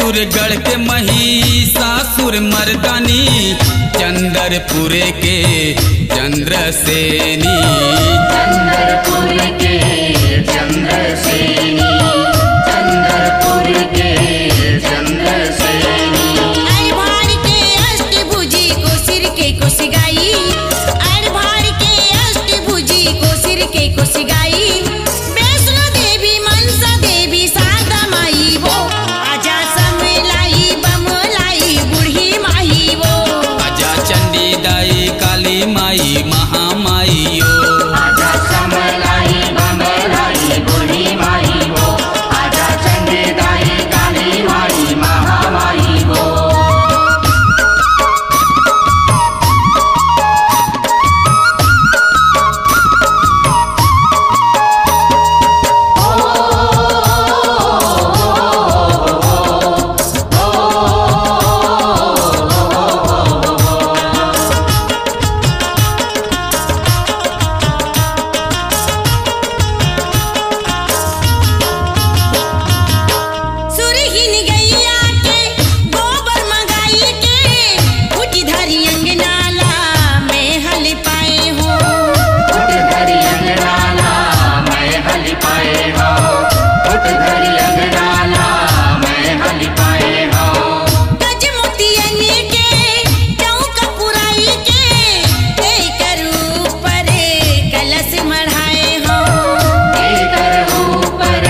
चित्तूरगढ़ के महिषासुर मर्दानी, चंद्रपुर के चंद्रसेनी, चंद्रपुर के चंद्रसेनी, चंद्रपुर के चंद्रसेनी। अरभार के अष्टभुजी को सिर के को सिगाई, अरभार के अष्टभुजी को सिर के को सिगाई। वैष्णो देवी मनसा देवी शारदा माई वो, आजा समलाई बमलाई बूढ़ी माई वो, आजा चंडी दाई काली माई महामाई ओ, आजा समलाई बमलाई बूढ़ी माई वो, आजा चंडी दाई काली माई महामाई वो। सुरहीन गैया के गोबर मंगाई के, उठधरी अंगनाला में हल पाए हो, उठधरी अंगनाला मैं हल पाए हो, उठधरी अंगनाला मैं हल पाए हो। गजमोतियन के चौका पुराई के, लेकर ऊपर कलश मढ़ाए हो, लेकर ऊपर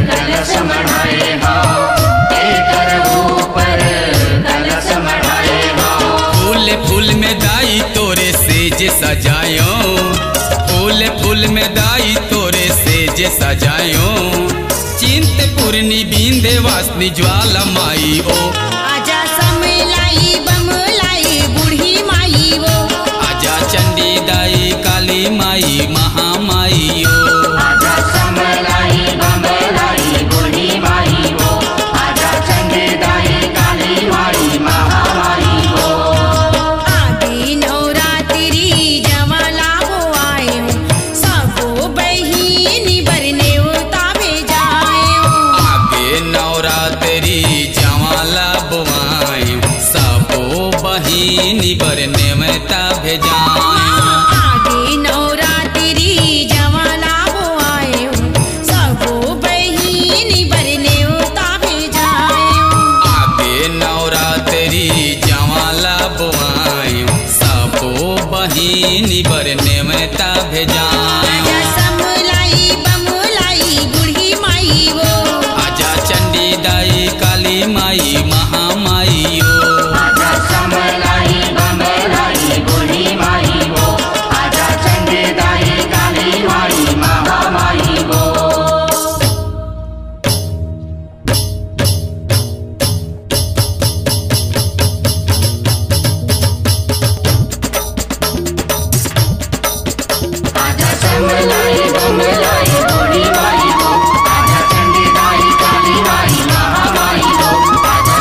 कलश मढ़ाए हो, लेकर ऊपर कलश मढ़ाए हो। फूल फूल में दाई तोरे सेज सजायो, फूल फूल में दाई तोरे सेज सजायो, चिंतपूर्णी विंध्यवासिनी ज्वाला माई ओ, आजा समलाई बमलाई बूढ़ी माई वो, आजा चंडी दाई काली माई महामाई ओ, आजा समलाई बमलाई बूढ़ी माई वो, आजा चंडी दाई काली माई महामाई वो। आगे नवरात्रि जवाला वो आए हो, सबो बहिनी बरने उता भेजाए हो, आगे नवरात्रि जवाला बुआई, सबो बहिनी बरने में ता भेजायो, आगे नवरात्रि जवाला वो आए हो, सबो बहिनी बरने उता भेजाए हो, आगे नवरात्रि जवाला बुआई, सबो बहिनी बरने में ता भेजायो, आजा समलाई बमलाई बूढ़ी माई वो, आजा चंडी दाई काली माई महामाई ओ, आजा समलाई बमलाई बूढ़ी माई वो, आजा चंडी दाई काली माई महामाई वो। आजा समलाई बमलाई बूढ़ी माई वो, आजा चंडी दाई काली माई महामाई वो, आजा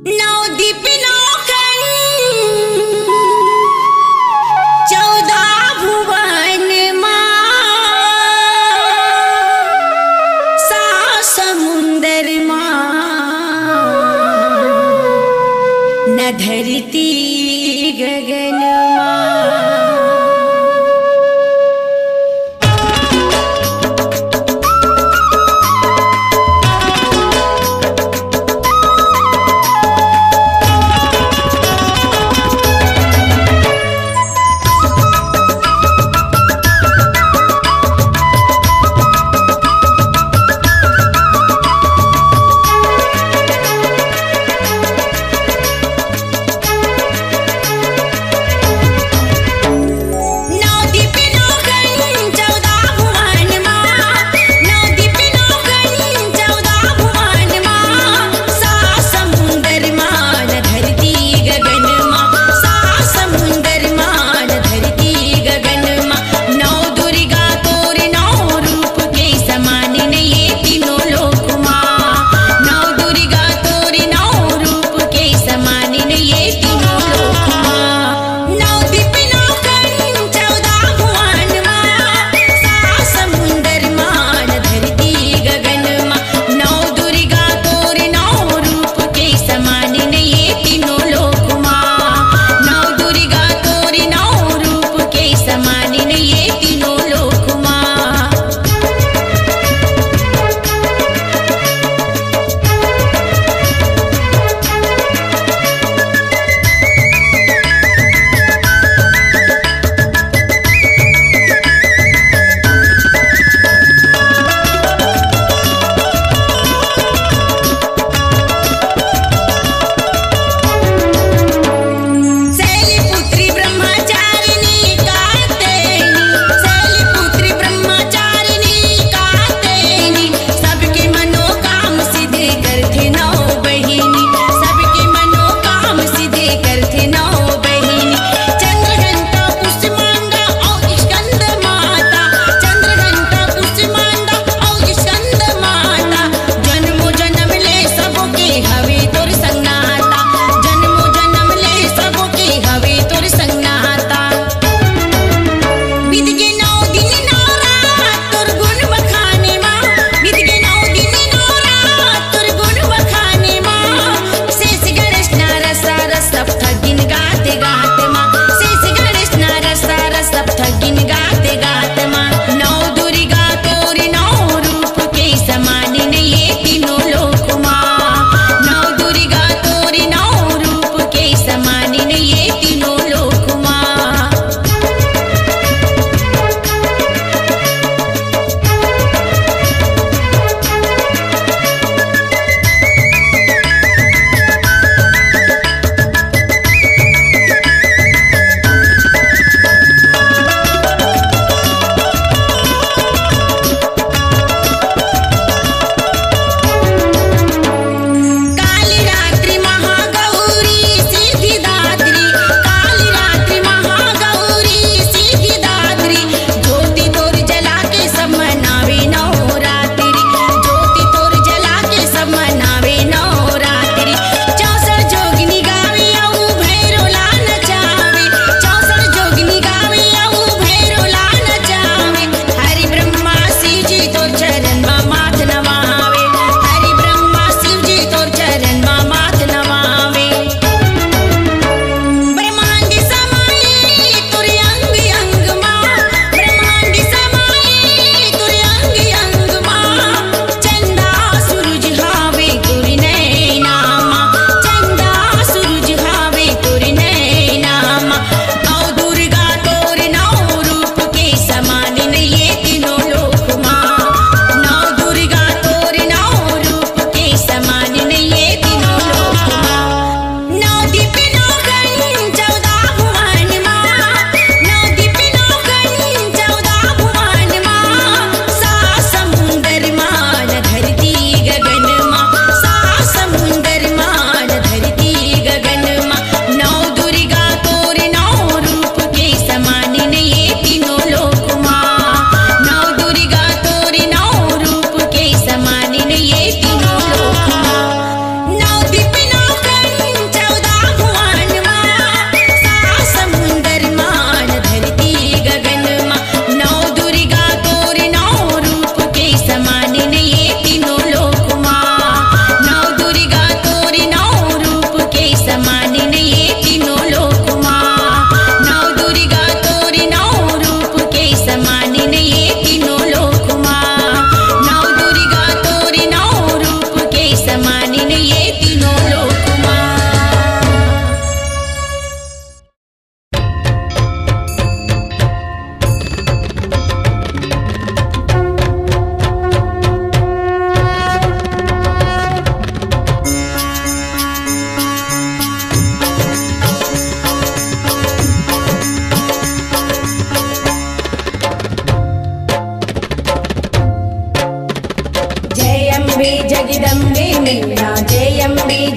नवदीप नौखन 14 भुवन माँ सा समुंदर माँ न धरती गगन माँ।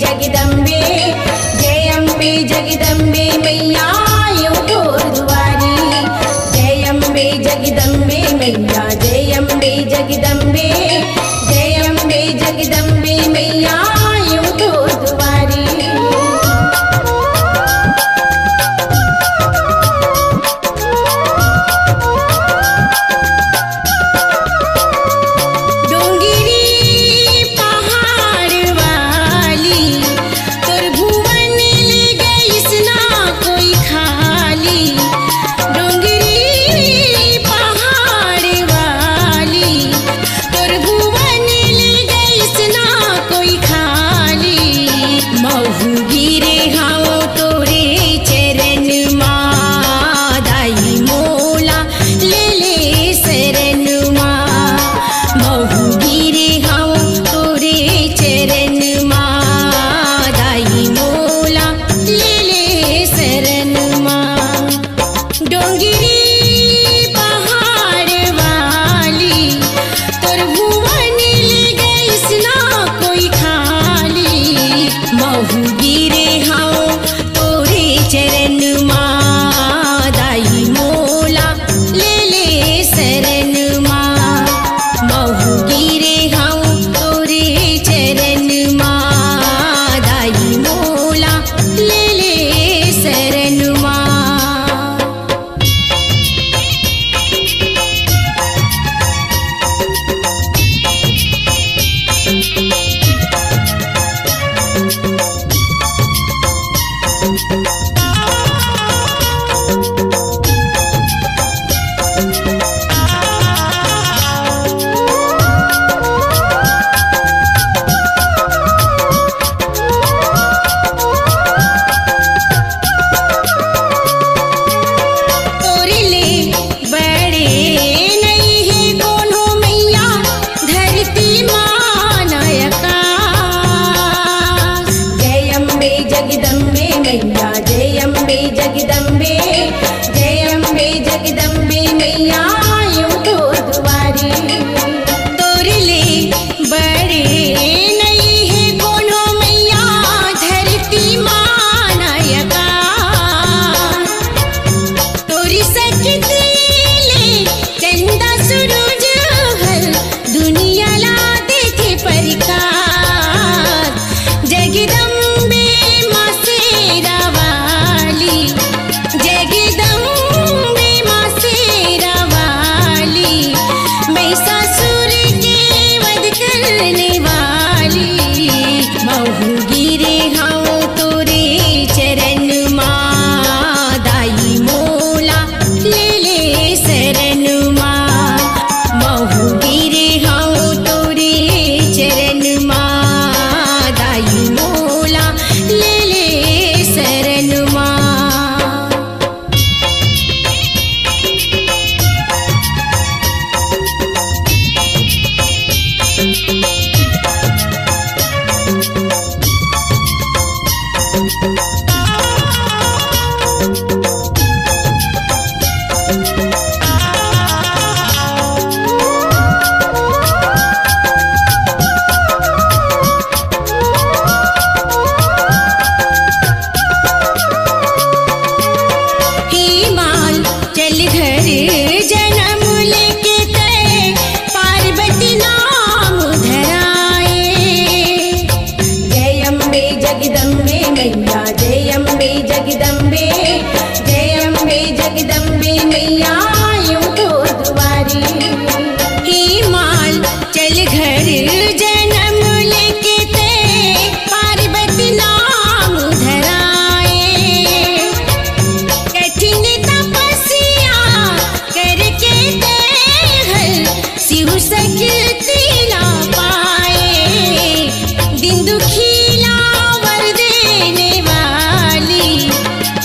जगदम्बे जय अम्बे जगदम्बे मैया यूं तोर दुआरी। जय अम्बे जगदम्बे मैया जय अम्बे जगदम्बे जय अम्बे जगदम्बे मैया यूं तोर दुआरी।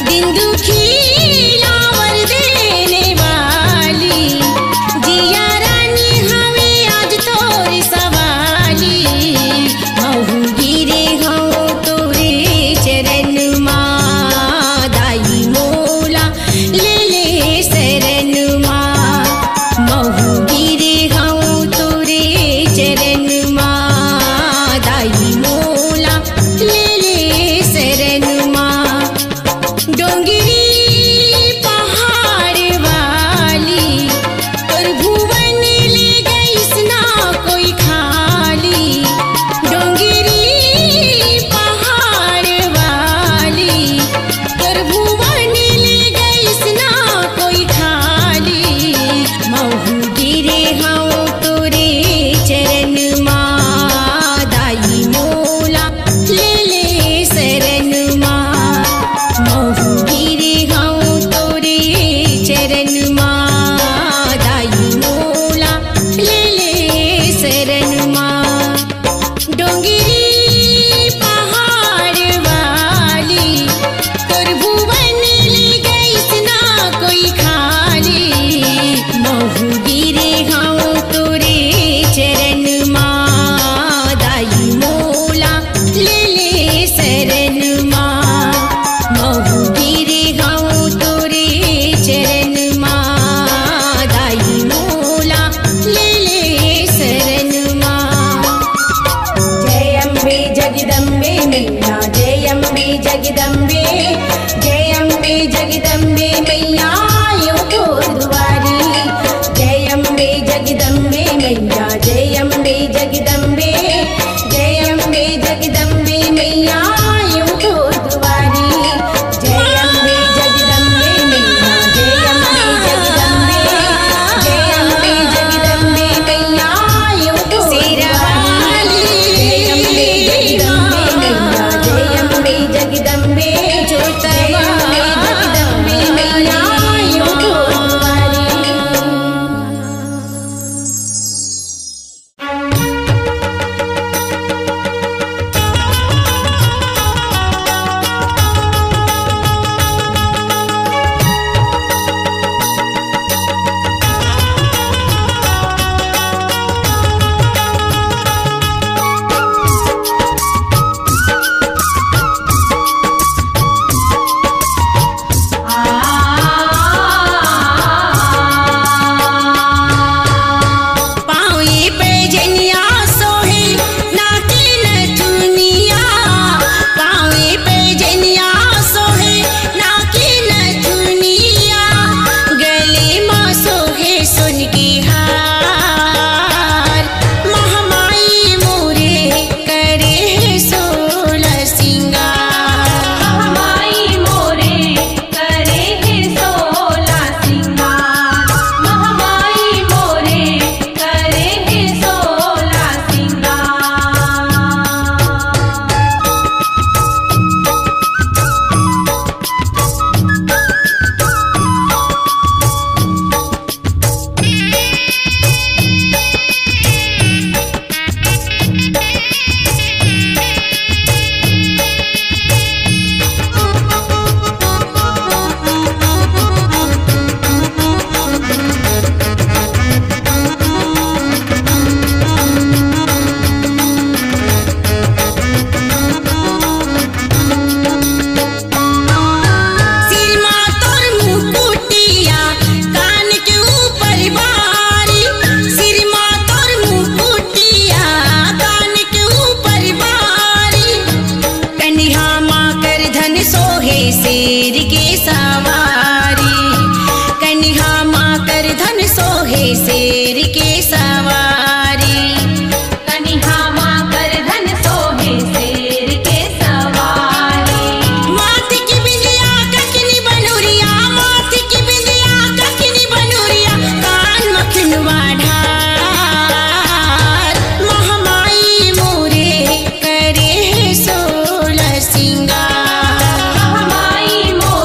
दिन सोहे शेर के सवारी कन्हा माँ कर धन सोहे शेर के सवारी कन्हा माँ कर धन सोहे शेर के सवारी माथ की बिंदिया कखनी बनूरिया माथ की बिंदिया कखनी बनूरिया कान मखनवा ढाल महामाई मोरे करे है सोलह सिंगार महामाई मोरे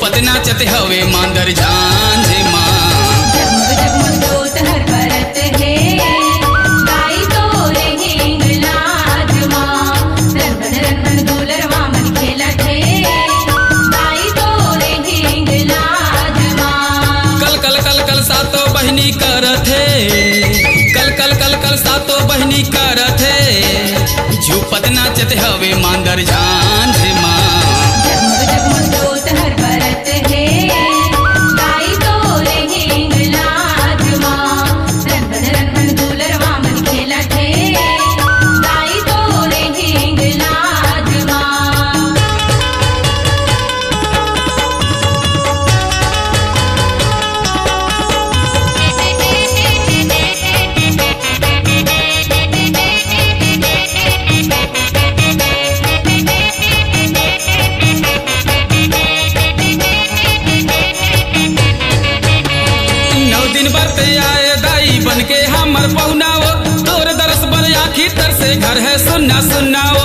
झूपत नाचत हवे मांदर झांझ माँ। जगमग जगमग जोत हर बरत है, गाई तोरे हिंग लाज माँ। रंगन रंगन दुलरवा मन खेलत है, गाई तोरे हिंग लाज माँ। कल कल कल कल सातो बहनी करत है, कल कल कल कल सातो बहनी करत है, झूपत नाचत हवे मांदर झांझ माँ। जगमग जगमग जोत हर बरत है, गाई तोरे हिंग लाज माँ। रंगन रंगन दुलरवा मन खेलत है, गाई तोरे हिंग लाज माँ। नौ दिन बरते आए दाई बनके हमर पहुनाओ, तोर दरस बर आखी तर से घर है सुन्ना सुन्नाओ।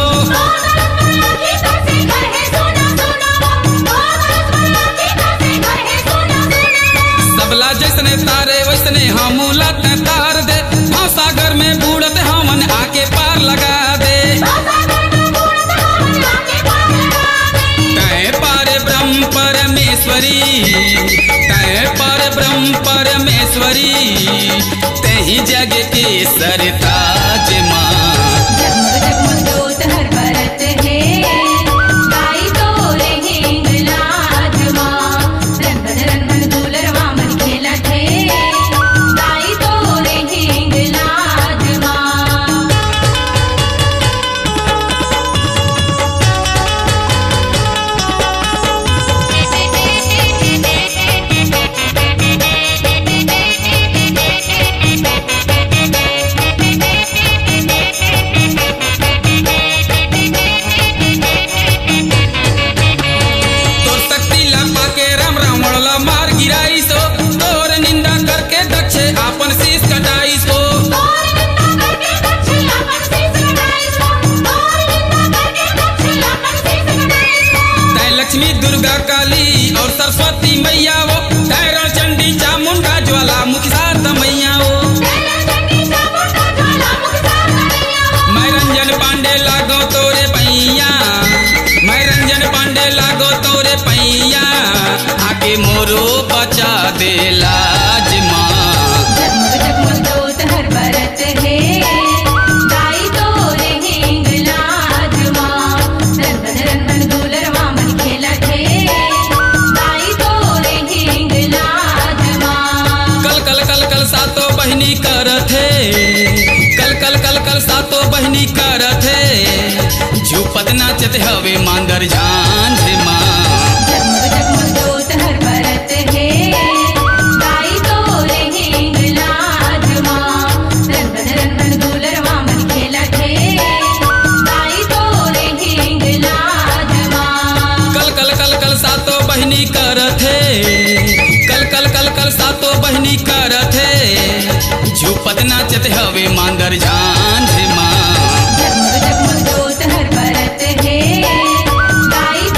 सबला जैसने तारे वैसने हम लत तार दे, हाँ सागर में बूढ़त हमन आके पार लगा दे। तय पार ब्रह्म परमेश्वरी, तय पार ब्रह्म परमेश्वरी, तेहि जग के सरताज माँ। जगमग जगमग जोत हर बरत है, गाई तोरे हिंग लाज माँ। रंगन रंगन दुलरवा मन खेलत है, गाई तोरे हिंग लाज माँ। तोर शक्ति लपा के राम रावण ला मार गिराई सो, तोर निंदा करके दक्षे आपन शीश कटाई सो। तय लक्ष्मी दुर्गा काली और सरस्वती मैया वो, तय रणचंडी चामुंडा ज्वालामुखी शारदा मैया वो। मैं रंजन पांडे लागो तोरे पैया, मैं रंजन पांडे लागो तोरे पैया, आके मोरो बचा दे लाज माँ। जगमग जगमग जोत हर बरत है, गाई तोरे हिंग लाज माँ। रंगन रंगन दुलरवा मन खेलत है, गाई तोरे हिंग लाज माँ। कल कल कल कल सातो बहनी करत है, कल कल कल कल सातो बहनी करत है, झूपत नाचत हवे मांदर झांझ माँ। जगमग जगमग जोत हर बरत है, गाई तोरे हिंग लाज माँ। रंगन रंगन दुलरवा मन खेलत है, गाई तोरे हिंग लाज माँ। कल कल कल कल सातो बहनी करत है, कल कल कल कल सातो बहनी करत है, झूपत नाचत हवे मांदर झांझ माँ। जगमग जगमग जोत हर बरत है, गाई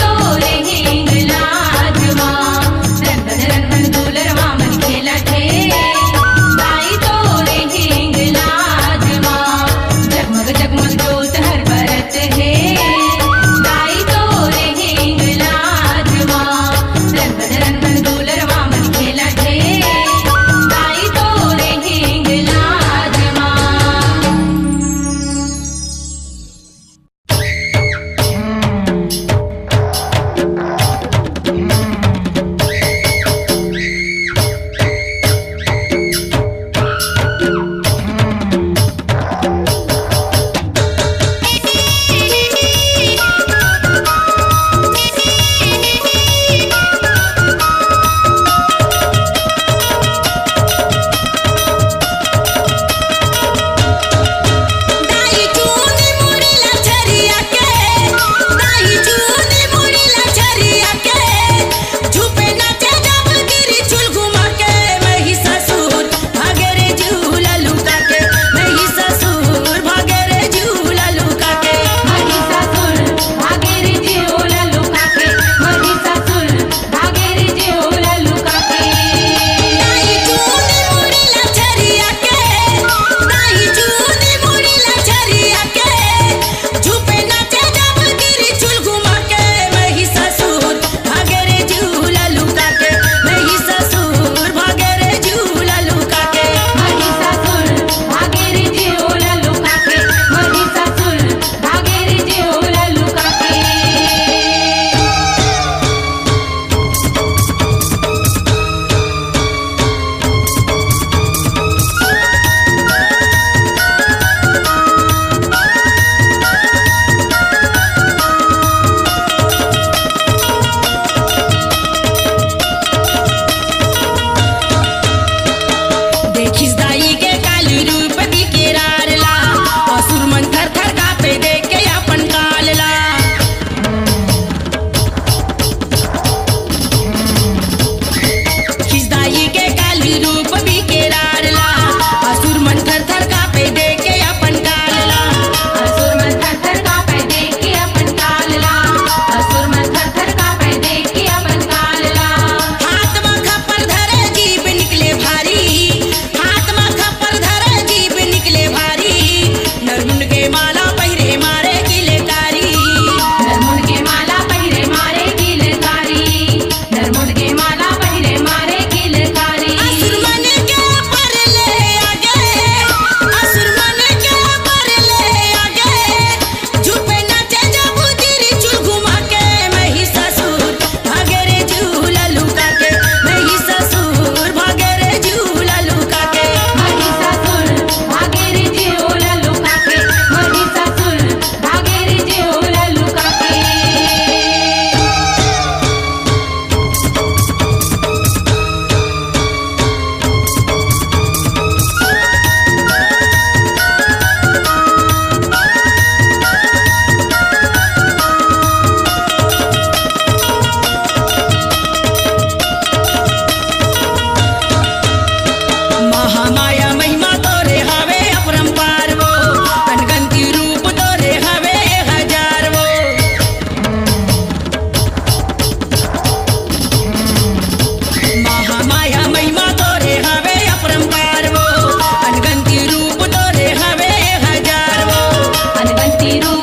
माई रूप